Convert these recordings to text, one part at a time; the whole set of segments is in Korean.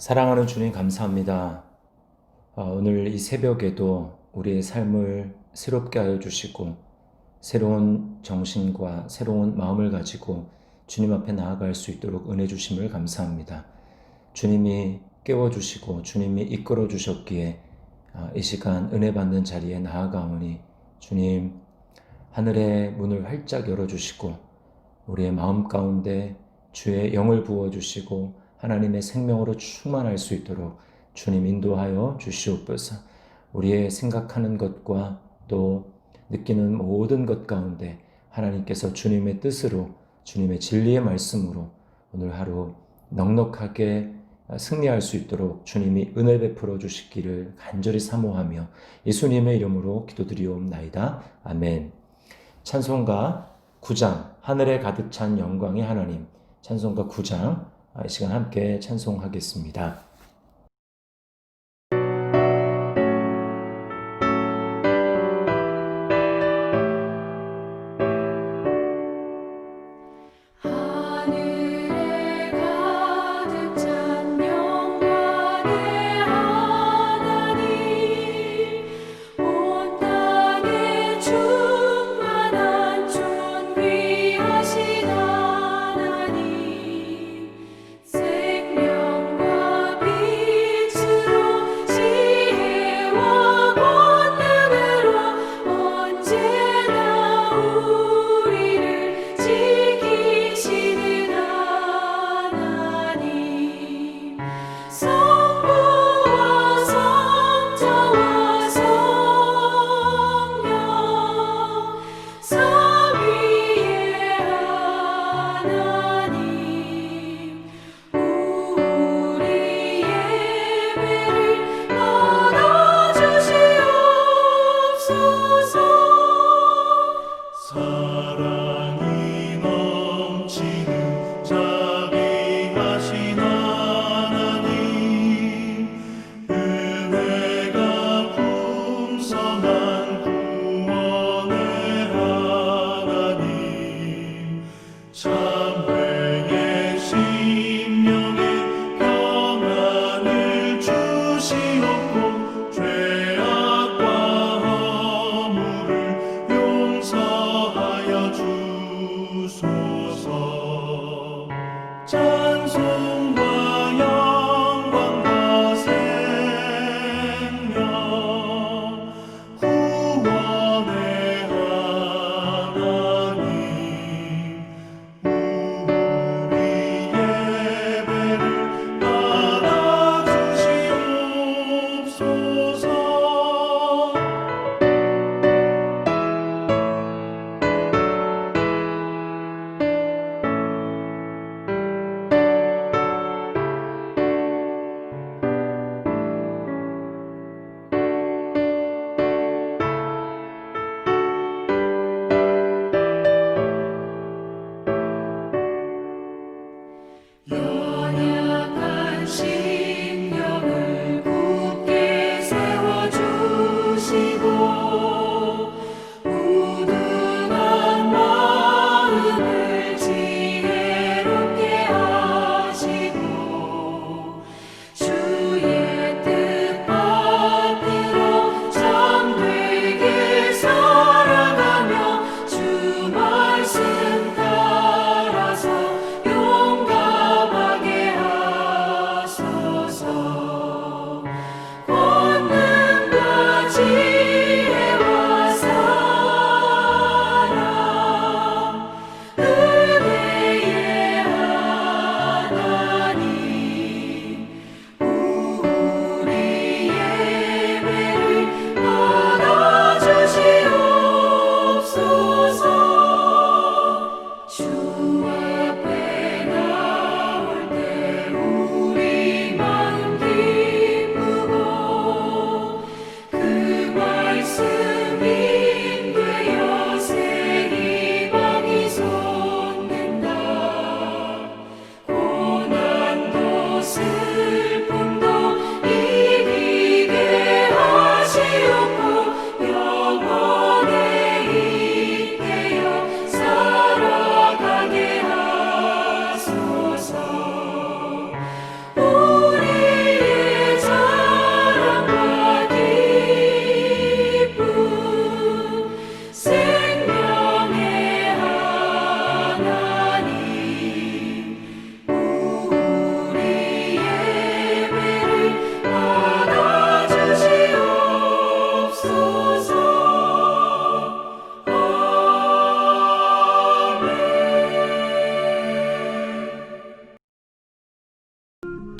사랑하는 주님 감사합니다. 오늘 이 새벽에도 우리의 삶을 새롭게 하여 주시고 새로운 정신과 새로운 마음을 가지고 주님 앞에 나아갈 수 있도록 은혜 주심을 감사합니다. 주님이 깨워주시고 주님이 이끌어 주셨기에 이 시간 은혜 받는 자리에 나아가오니 주님 하늘의 문을 활짝 열어주시고 우리의 마음 가운데 주의 영을 부어주시고 하나님의 생명으로 충만할 수 있도록 주님 인도하여 주시옵소서. 우리의 생각하는 것과 또 느끼는 모든 것 가운데 하나님께서 주님의 뜻으로 주님의 진리의 말씀으로 오늘 하루 넉넉하게 승리할 수 있도록 주님이 은혜 베풀어 주시기를 간절히 사모하며 예수님의 이름으로 기도드리옵나이다. 아멘. 찬송가 9장 하늘에 가득 찬 영광의 하나님, 찬송가 9장 이 시간 함께 찬송하겠습니다. 하늘에 가득 찬 영광의 하나님, 온 땅에 충만한 존귀하신 하나님, 생명과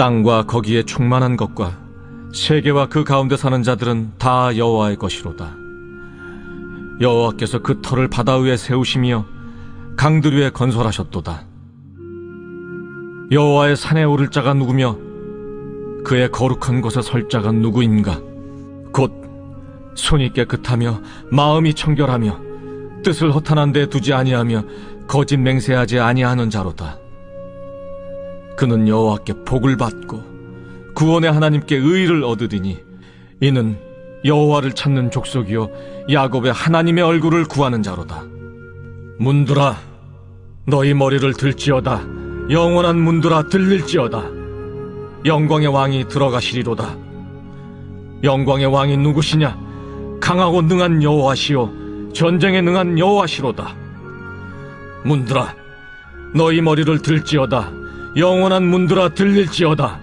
땅과 거기에 충만한 것과 세계와 그 가운데 사는 자들은 다 여호와의 것이로다. 여호와께서 그 터를 바다 위에 세우시며 강들 위에 건설하셨도다. 여호와의 산에 오를 자가 누구며 그의 거룩한 곳에 설 자가 누구인가? 곧 손이 깨끗하며 마음이 청결하며 뜻을 허탄한 데 두지 아니하며 거짓 맹세하지 아니하는 자로다. 그는 여호와께 복을 받고 구원의 하나님께 의를 얻으리니 이는 여호와를 찾는 족속이요 야곱의 하나님의 얼굴을 구하는 자로다. 문들아 너희 머리를 들지어다. 영원한 문들아 들릴지어다. 영광의 왕이 들어가시리로다. 영광의 왕이 누구시냐? 강하고 능한 여호와시요 전쟁에 능한 여호와시로다. 문들아 너희 머리를 들지어다. 영원한 문들아 들릴지어다.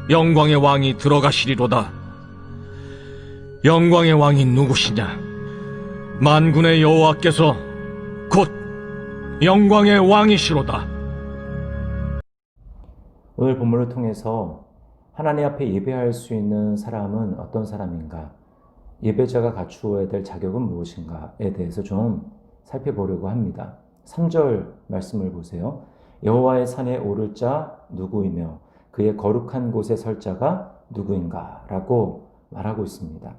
영광의 왕이 들어가시리로다. 영광의 왕이 누구시냐? 만군의 여호와께서 곧 영광의 왕이시로다. 오늘 본문을 통해서 하나님 앞에 예배할 수 있는 사람은 어떤 사람인가? 예배자가 갖추어야 될 자격은 무엇인가에 대해서 좀 살펴보려고 합니다. 3절 말씀을 보세요. 여호와의 산에 오를 자 누구이며 그의 거룩한 곳에 설 자가 누구인가? 라고 말하고 있습니다.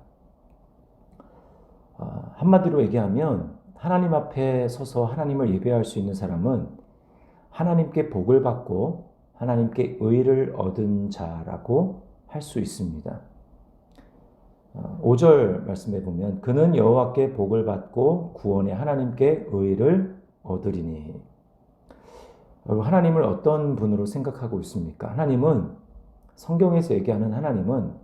한마디로 얘기하면 하나님 앞에 서서 하나님을 예배할 수 있는 사람은 하나님께 복을 받고 하나님께 의를 얻은 자라고 할 수 있습니다. 5절 말씀에 보면 그는 여호와께 복을 받고 구원의 하나님께 의를 얻으리니. 하나님을 어떤 분으로 생각하고 있습니까? 하나님은 성경에서 얘기하는 하나님은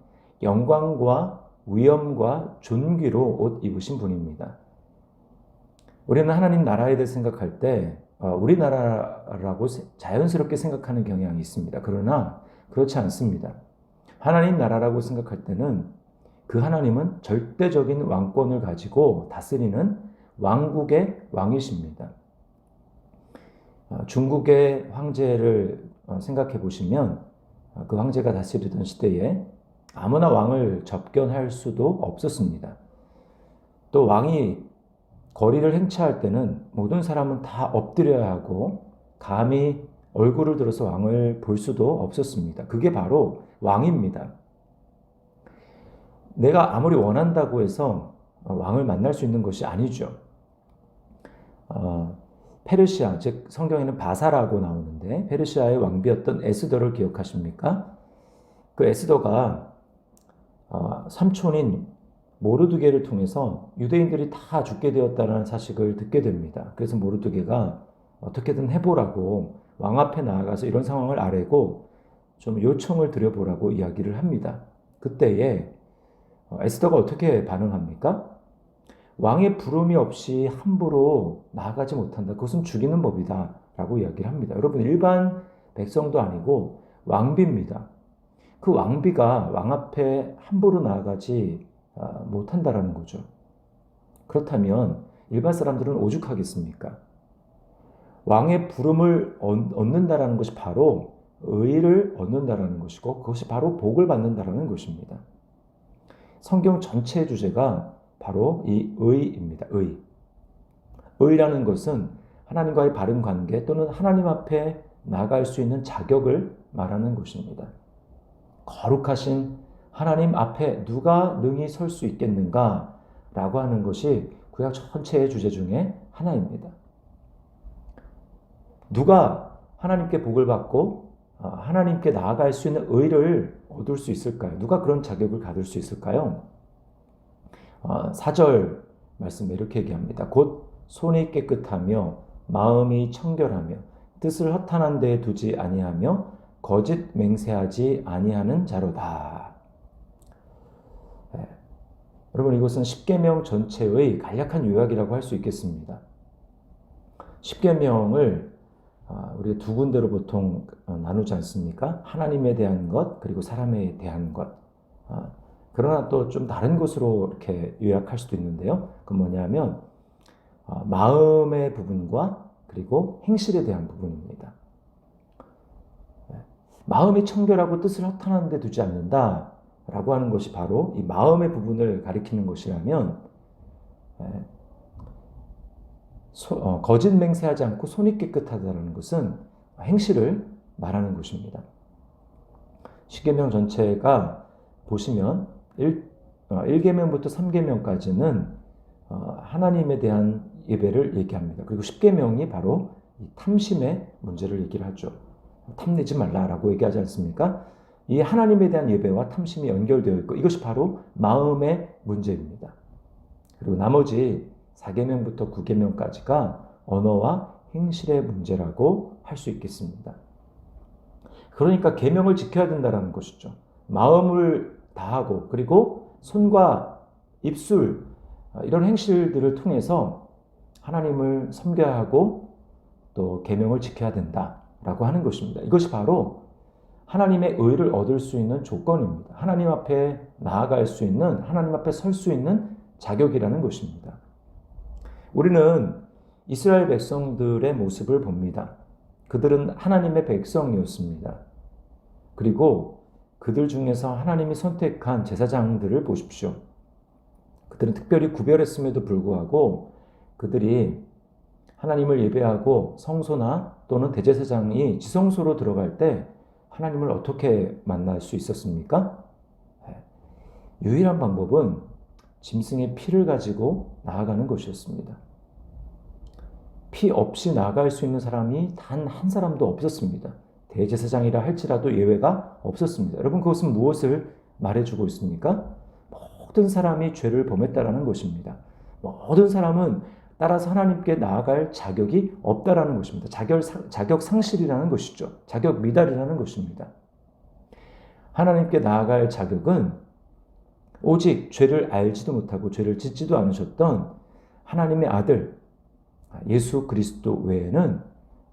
영광과 위엄과 존귀로 옷 입으신 분입니다. 우리는 하나님 나라에 대해 생각할 때 우리나라라고 자연스럽게 생각하는 경향이 있습니다. 그러나 그렇지 않습니다. 하나님 나라라고 생각할 때는 그 하나님은 절대적인 왕권을 가지고 다스리는 왕국의 왕이십니다. 중국의 황제를 생각해 보시면 그 황제가 다스리던 시대에 아무나 왕을 접견할 수도 없었습니다. 또 왕이 거리를 행차할 때는 모든 사람은 다 엎드려야 하고 감히 얼굴을 들어서 왕을 볼 수도 없었습니다. 그게 바로 왕입니다. 내가 아무리 원한다고 해서 왕을 만날 수 있는 것이 아니죠. 페르시아, 즉 성경에는 바사라고 나오는데 페르시아의 왕비였던 에스더를 기억하십니까? 그 에스더가 삼촌인 모르드게를 통해서 유대인들이 다 죽게 되었다는 사실을 듣게 됩니다. 그래서 모르드게가 어떻게든 해보라고 왕 앞에 나아가서 이런 상황을 아뢰고 좀 요청을 드려보라고 이야기를 합니다. 그때에 에스더가 어떻게 반응합니까? 왕의 부름이 없이 함부로 나아가지 못한다. 그것은 죽이는 법이다 라고 이야기를 합니다. 여러분, 일반 백성도 아니고 왕비입니다. 그 왕비가 왕 앞에 함부로 나아가지 못한다라는 거죠. 그렇다면 일반 사람들은 오죽하겠습니까? 왕의 부름을 얻는다라는 것이 바로 의를 얻는다라는 것이고 그것이 바로 복을 받는다라는 것입니다. 성경 전체의 주제가 바로 이 의입니다. 의. 의라는 것은 하나님과의 바른 관계 또는 하나님 앞에 나갈 수 있는 자격을 말하는 것입니다. 거룩하신 하나님 앞에 누가 능히 설 수 있겠는가? 라고 하는 것이 구약 전체의 주제 중에 하나입니다. 누가 하나님께 복을 받고 하나님께 나아갈 수 있는 의를 얻을 수 있을까요? 누가 그런 자격을 가질 수 있을까요? 4절 말씀에 이렇게 얘기합니다. 곧 손이 깨끗하며 마음이 청결하며 뜻을 허탄한 데에 두지 아니하며 거짓 맹세하지 아니하는 자로다. 여러분, 이것은 십계명 전체의 간략한 요약이라고 할 수 있겠습니다. 십계명을 우리가 두 군데로 보통 나누지 않습니까? 하나님에 대한 것, 그리고 사람에 대한 것. 그러나 또 좀 다른 것으로 이렇게 요약할 수도 있는데요. 그건 뭐냐면 마음의 부분과 그리고 행실에 대한 부분입니다. 마음이 청결하고 뜻을 허탄한 데 두지 않는다 라고 하는 것이 바로 이 마음의 부분을 가리키는 것이라면, 거짓 맹세하지 않고 손이 깨끗하다는 것은 행실을 말하는 것입니다. 십계명 전체가 보시면 1계명부터 3계명까지는 하나님에 대한 예배를 얘기합니다. 그리고 10계명이 바로 이 탐심의 문제를 얘기를 하죠. 탐내지 말라라고 얘기하지 않습니까? 이 하나님에 대한 예배와 탐심이 연결되어 있고 이것이 바로 마음의 문제입니다. 그리고 나머지 4계명부터 9계명까지가 언어와 행실의 문제라고 할 수 있겠습니다. 그러니까 계명을 지켜야 된다는 것이죠. 마음을 다하고 그리고 손과 입술 이런 행실들을 통해서 하나님을 섬겨야 하고 또 계명을 지켜야 된다라고 하는 것입니다. 이것이 바로 하나님의 의를 얻을 수 있는 조건입니다. 하나님 앞에 나아갈 수 있는, 하나님 앞에 설 수 있는 자격이라는 것입니다. 우리는 이스라엘 백성들의 모습을 봅니다. 그들은 하나님의 백성이었습니다. 그리고 그들 중에서 하나님이 선택한 제사장들을 보십시오. 그들은 특별히 구별했음에도 불구하고 그들이 하나님을 예배하고 성소나 또는 대제사장이 지성소로 들어갈 때 하나님을 어떻게 만날 수 있었습니까? 유일한 방법은 짐승의 피를 가지고 나아가는 것이었습니다. 피 없이 나아갈 수 있는 사람이 단 한 사람도 없었습니다. 대제사장이라 할지라도 예외가 없었습니다. 여러분, 그것은 무엇을 말해주고 있습니까? 모든 사람이 죄를 범했다라는 것입니다. 모든 사람은 따라서 하나님께 나아갈 자격이 없다라는 것입니다. 자격 상실이라는 것이죠. 자격 미달이라는 것입니다. 하나님께 나아갈 자격은 오직 죄를 알지도 못하고 죄를 짓지도 않으셨던 하나님의 아들 예수 그리스도 외에는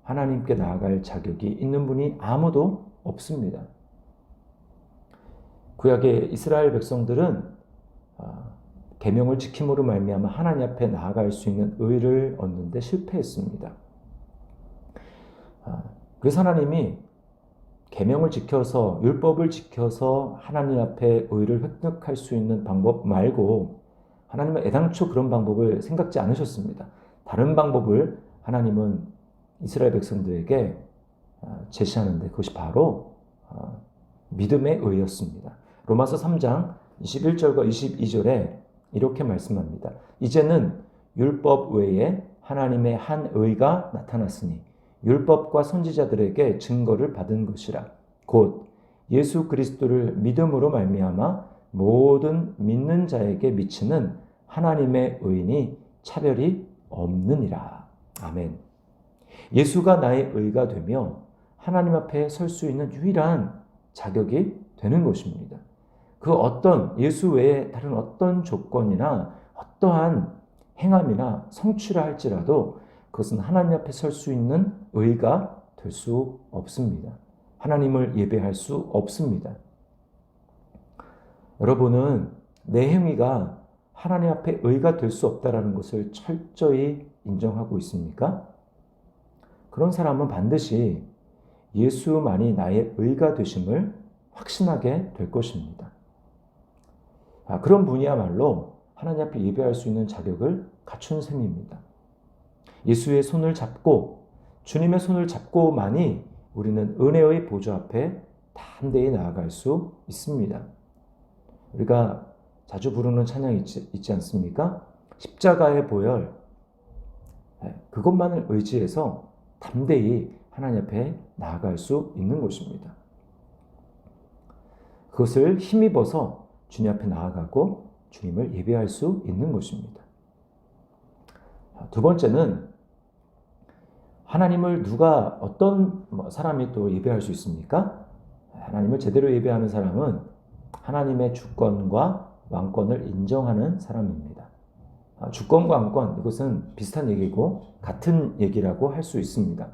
하나님께 나아갈 자격이 있는 분이 아무도 없습니다. 구약의 이스라엘 백성들은 계명을 지킴으로 말미암아 하나님 앞에 나아갈 수 있는 의를 얻는 데 실패했습니다. 그래서 하나님이 계명을 지켜서 율법을 지켜서 하나님 앞에 의를 획득할 수 있는 방법 말고 하나님은 애당초 그런 방법을 생각지 않으셨습니다. 다른 방법을 하나님은 이스라엘 백성들에게 제시하는데 그것이 바로 믿음의 의였습니다. 로마서 3장 21절과 22절에 이렇게 말씀합니다. 이제는 율법 외에 하나님의 한 의가 나타났으니 율법과 선지자들에게 증거를 받은 것이라. 곧 예수 그리스도를 믿음으로 말미암아 모든 믿는 자에게 미치는 하나님의 의인이 차별이 없느니라. 아멘. 예수가 나의 의가 되며 하나님 앞에 설 수 있는 유일한 자격이 되는 것입니다. 그 어떤 예수 외에 다른 어떤 조건이나 어떠한 행함이나 성취라 할지라도 그것은 하나님 앞에 설 수 있는 의가 될 수 없습니다. 하나님을 예배할 수 없습니다. 여러분은 내 행위가 하나님 앞에 의가 될 수 없다는 것을 철저히 인정하고 있습니까? 그런 사람은 반드시 예수만이 나의 의가 되심을 확신하게 될 것입니다. 그런 분이야말로 하나님 앞에 예배할 수 있는 자격을 갖춘 셈입니다. 예수의 손을 잡고 주님의 손을 잡고만이 우리는 은혜의 보좌 앞에 담대히 나아갈 수 있습니다. 우리가 자주 부르는 찬양이 있지 않습니까? 십자가의 보혈, 그것만을 의지해서 담대히 하나님 앞에 나아갈 수 있는 것입니다. 그것을 힘입어서 주님 앞에 나아가고 주님을 예배할 수 있는 것입니다. 두 번째는 하나님을 누가 어떤 사람이 또 예배할 수 있습니까? 하나님을 제대로 예배하는 사람은 하나님의 주권과 왕권을 인정하는 사람입니다. 주권과 왕권, 이것은 비슷한 얘기고 같은 얘기라고 할 수 있습니다.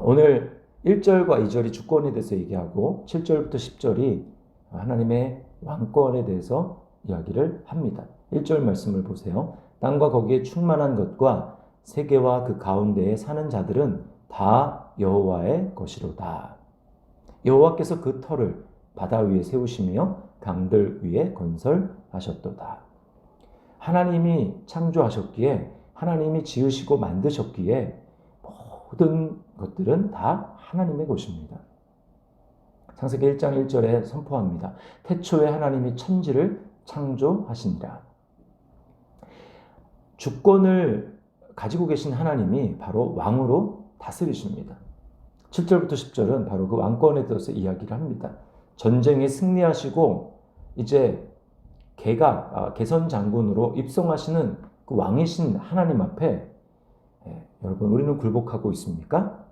오늘 1절과 2절이 주권에 대해서 얘기하고 7절부터 10절이 하나님의 왕권에 대해서 이야기를 합니다. 1절 말씀을 보세요. 땅과 거기에 충만한 것과 세계와 그 가운데에 사는 자들은 다 여호와의 것이로다. 여호와께서 그 터를 바다 위에 세우시며 강들 위에 건설하셨도다. 하나님이 창조하셨기에, 하나님이 지으시고 만드셨기에 모든 것들은 다 하나님의 것입니다. 창세기 1장 1절에 선포합니다. 태초에 하나님이 천지를 창조하시니라. 주권을 가지고 계신 하나님이 바로 왕으로 다스리십니다. 7절부터 10절은 바로 그 왕권에 대해서 이야기를 합니다. 전쟁에 승리하시고 이제 개선 장군으로 입성하시는 그 왕이신 하나님 앞에 여러분, 우리는 굴복하고 있습니까?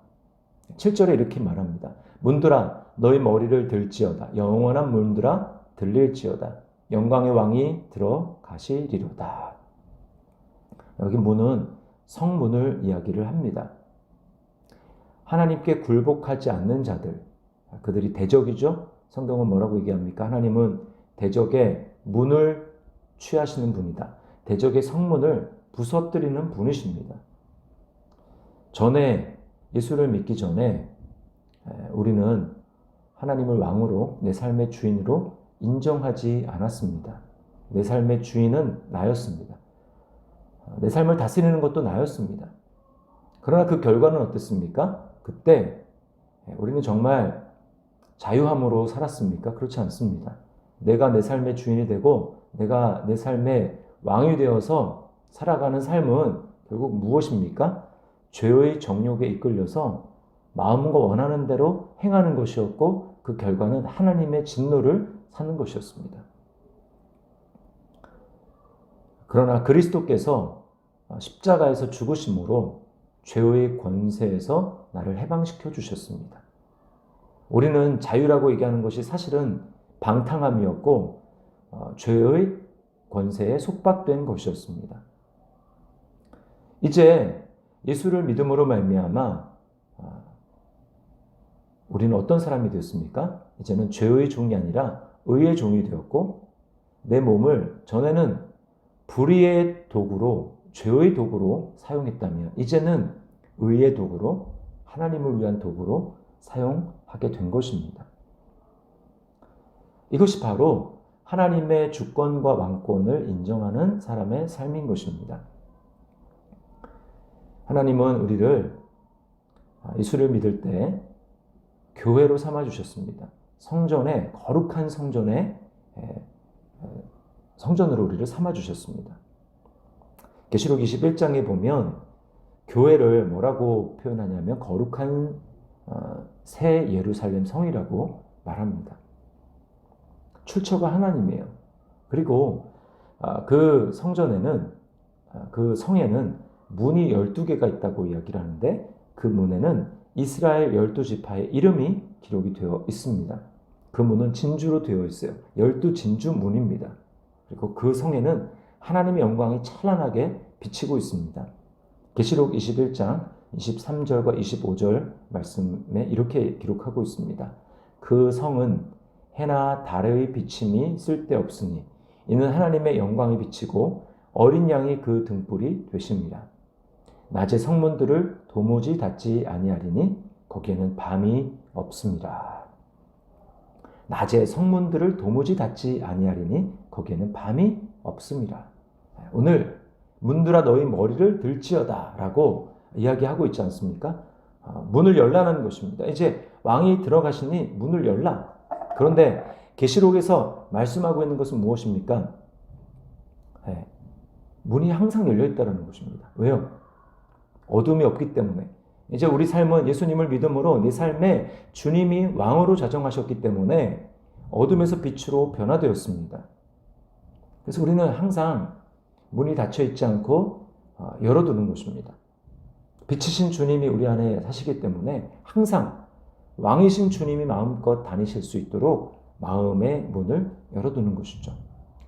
7절에 이렇게 말합니다. 문들아 너희 머리를 들지어다. 영원한 문들아 들릴지어다. 영광의 왕이 들어가시리로다. 여기 문은 성문을 이야기를 합니다. 하나님께 굴복하지 않는 자들, 그들이 대적이죠. 성경은 뭐라고 얘기합니까? 하나님은 대적의 문을 취하시는 분이다. 대적의 성문을 부서뜨리는 분이십니다. 전에 예수를 믿기 전에 우리는 하나님을 왕으로, 내 삶의 주인으로 인정하지 않았습니다. 내 삶의 주인은 나였습니다. 내 삶을 다스리는 것도 나였습니다. 그러나 그 결과는 어땠습니까? 그때 우리는 정말 자유함으로 살았습니까? 그렇지 않습니다. 내가 내 삶의 주인이 되고 내가 내 삶의 왕이 되어서 살아가는 삶은 결국 무엇입니까? 죄의 정욕에 이끌려서 마음과 원하는 대로 행하는 것이었고, 그 결과는 하나님의 진노를 사는 것이었습니다. 그러나 그리스도께서 십자가에서 죽으심으로 죄의 권세에서 나를 해방시켜 주셨습니다. 우리는 자유라고 얘기하는 것이 사실은 방탕함이었고 죄의 권세에 속박된 것이었습니다. 이제 예수를 믿음으로 말미암아 우리는 어떤 사람이 되었습니까? 이제는 죄의 종이 아니라 의의 종이 되었고, 내 몸을 전에는 불의의 도구로, 죄의 도구로 사용했다면 이제는 의의 도구로, 하나님을 위한 도구로 사용하게 된 것입니다. 이것이 바로 하나님의 주권과 왕권을 인정하는 사람의 삶인 것입니다. 하나님은 우리를 예수를 믿을 때 교회로 삼아주셨습니다. 성전에, 거룩한 성전에, 성전으로 우리를 삼아주셨습니다. 계시록 21장에 보면 교회를 뭐라고 표현하냐면 거룩한 새 예루살렘 성이라고 말합니다. 출처가 하나님이에요. 그리고 그 성전에는, 그 성에는 문이 12개가 있다고 이야기를 하는데, 그 문에는 이스라엘 12지파의 이름이 기록이 되어 있습니다. 그 문은 진주로 되어 있어요. 12진주 문입니다. 그리고 그 성에는 하나님의 영광이 찬란하게 비치고 있습니다. 계시록 21장 23절과 25절 말씀에 이렇게 기록하고 있습니다. 그 성은 해나 달의 비침이 쓸데없으니 이는 하나님의 영광이 비치고 어린 양이 그 등불이 되십니다. 낮에 성문들을 도무지 닫지 아니하리니 거기에는 밤이 없습니다. 낮에 성문들을 도무지 닫지 아니하리니 거기에는 밤이 없습니다. 오늘 문들아 너희 머리를 들지어다 라고 이야기하고 있지 않습니까? 문을 열라는 것입니다. 이제 왕이 들어가시니 문을 열라. 그런데 계시록에서 말씀하고 있는 것은 무엇입니까? 문이 항상 열려 있다는 것입니다. 왜요? 어둠이 없기 때문에. 이제 우리 삶은 예수님을 믿음으로 내 삶에 주님이 왕으로 자정하셨기 때문에 어둠에서 빛으로 변화되었습니다. 그래서 우리는 항상 문이 닫혀 있지 않고 열어두는 것입니다. 빛이신 주님이 우리 안에 사시기 때문에 항상 왕이신 주님이 마음껏 다니실 수 있도록 마음의 문을 열어두는 것이죠.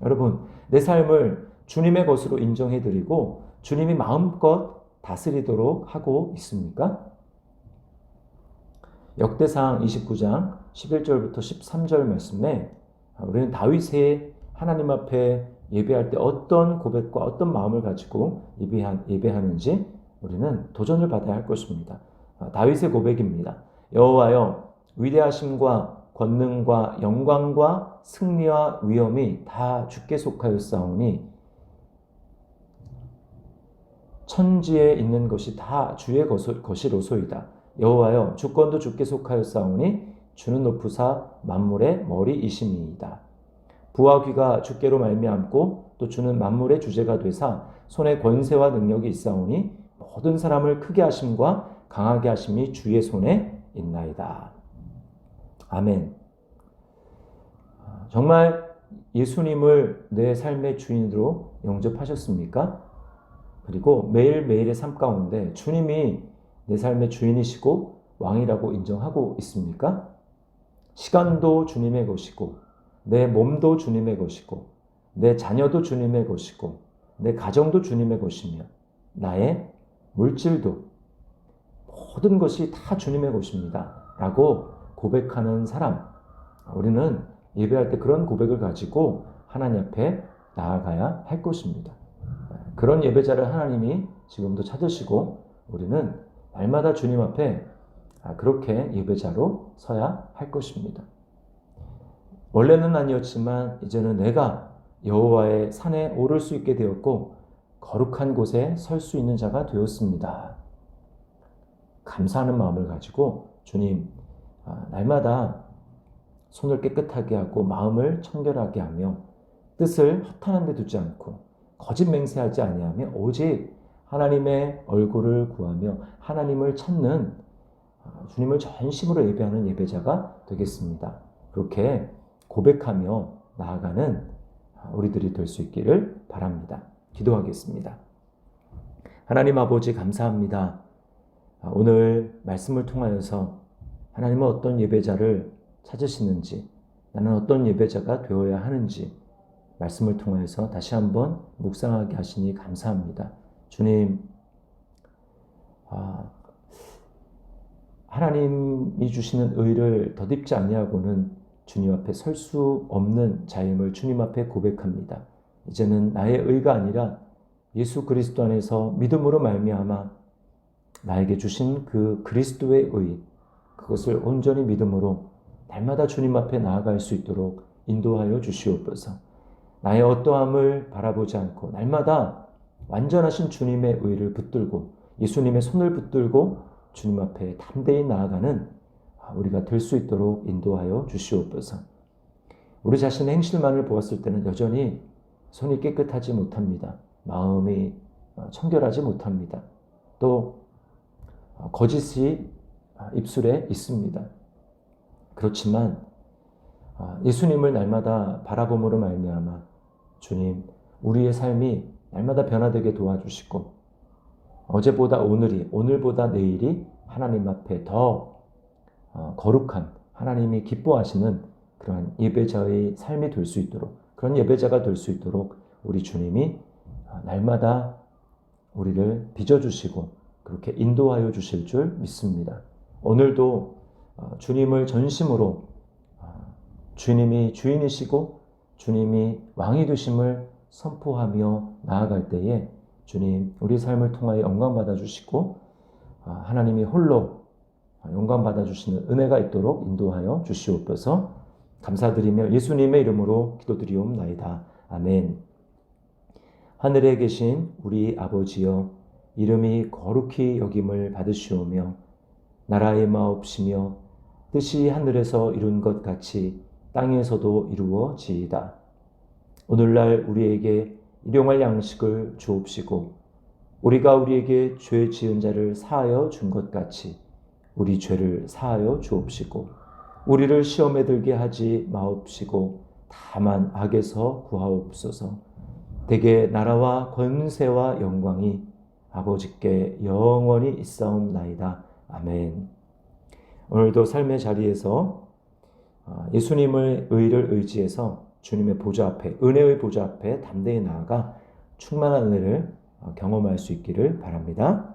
여러분, 내 삶을 주님의 것으로 인정해드리고 주님이 마음껏 다스리도록 하고 있습니까? 역대상 29장 11절부터 13절 말씀에 우리는 다윗의 하나님 앞에 예배할 때 어떤 고백과 어떤 마음을 가지고 예배하는지 우리는 도전을 받아야 할 것입니다. 다윗의 고백입니다. 여호와여, 위대하심과 권능과 영광과 승리와 위엄이 다 주께 속하였사오니 천지에 있는 것이 다 주의 것이로소이다. 여호와여, 주권도 주께 속하였사오니 주는 높으사 만물의 머리이심이이다. 부와 귀가 주께로 말미암고 또 주는 만물의 주제가 되사 손에 권세와 능력이 있사오니 모든 사람을 크게 하심과 강하게 하심이 주의 손에 있나이다. 아멘. 정말 예수님을 내 삶의 주인으로 영접하셨습니까? 그리고 매일매일의 삶 가운데 주님이 내 삶의 주인이시고 왕이라고 인정하고 있습니까? 시간도 주님의 것이고 내 몸도 주님의 것이고 내 자녀도 주님의 것이고 내 가정도 주님의 것이며 나의 물질도 모든 것이 다 주님의 것입니다 라고 고백하는 사람, 우리는 예배할 때 그런 고백을 가지고 하나님 앞에 나아가야 할 것입니다. 그런 예배자를 하나님이 지금도 찾으시고 우리는 날마다 주님 앞에 그렇게 예배자로 서야 할 것입니다. 원래는 아니었지만 이제는 내가 여호와의 산에 오를 수 있게 되었고 거룩한 곳에 설 수 있는 자가 되었습니다. 감사하는 마음을 가지고 주님, 날마다 손을 깨끗하게 하고 마음을 청결하게 하며 뜻을 허탄한 데 두지 않고 거짓 맹세하지 아니하며 오직 하나님의 얼굴을 구하며 하나님을 찾는 주님을 전심으로 예배하는 예배자가 되겠습니다. 그렇게 고백하며 나아가는 우리들이 될 수 있기를 바랍니다. 기도하겠습니다. 하나님 아버지 감사합니다. 오늘 말씀을 통하여서 하나님은 어떤 예배자를 찾으시는지, 나는 어떤 예배자가 되어야 하는지 말씀을 통해서 다시 한번 묵상하게 하시니 감사합니다. 주님, 하나님이 주시는 의를 덧입지 아니하고는 주님 앞에 설 수 없는 자임을 주님 앞에 고백합니다. 이제는 나의 의가 아니라 예수 그리스도 안에서 믿음으로 말미암아 나에게 주신 그 그리스도의 의, 그것을 온전히 믿음으로 날마다 주님 앞에 나아갈 수 있도록 인도하여 주시옵소서. 나의 어떠함을 바라보지 않고 날마다 완전하신 주님의 의를 붙들고 예수님의 손을 붙들고 주님 앞에 담대히 나아가는 우리가 될 수 있도록 인도하여 주시옵소서. 우리 자신의 행실만을 보았을 때는 여전히 손이 깨끗하지 못합니다. 마음이 청결하지 못합니다. 또 거짓이 입술에 있습니다. 그렇지만 예수님을 날마다 바라봄으로 말미암아 주님, 우리의 삶이 날마다 변화되게 도와주시고 어제보다 오늘이, 오늘보다 내일이 하나님 앞에 더 거룩한, 하나님이 기뻐하시는 그러한 예배자의 삶이 될 수 있도록, 그런 예배자가 될 수 있도록 우리 주님이 날마다 우리를 빚어주시고 그렇게 인도하여 주실 줄 믿습니다. 오늘도 주님을 전심으로 주님이 주인이시고 주님이 왕이 되심을 선포하며 나아갈 때에 주님, 우리 삶을 통하여 영광 받아주시고 하나님이 홀로 영광 받아주시는 은혜가 있도록 인도하여 주시옵소서. 감사드리며 예수님의 이름으로 기도드리옵나이다. 아멘. 하늘에 계신 우리 아버지여, 이름이 거룩히 여김을 받으시오며 나라의 마옵시며 뜻이 하늘에서 이룬 것 같이 땅에서도 이루어지이다. 오늘날 우리에게 일용할 양식을 주옵시고 우리가 우리에게 죄 지은 자를 사하여 준 것 같이 우리 죄를 사하여 주옵시고 우리를 시험에 들게 하지 마옵시고 다만 악에서 구하옵소서. 대개 나라와 권세와 영광이 아버지께 영원히 있사옵나이다. 아멘. 오늘도 삶의 자리에서 예수님의 의를 의지해서 주님의 보좌 앞에, 은혜의 보좌 앞에 담대히 나아가 충만한 은혜를 경험할 수 있기를 바랍니다.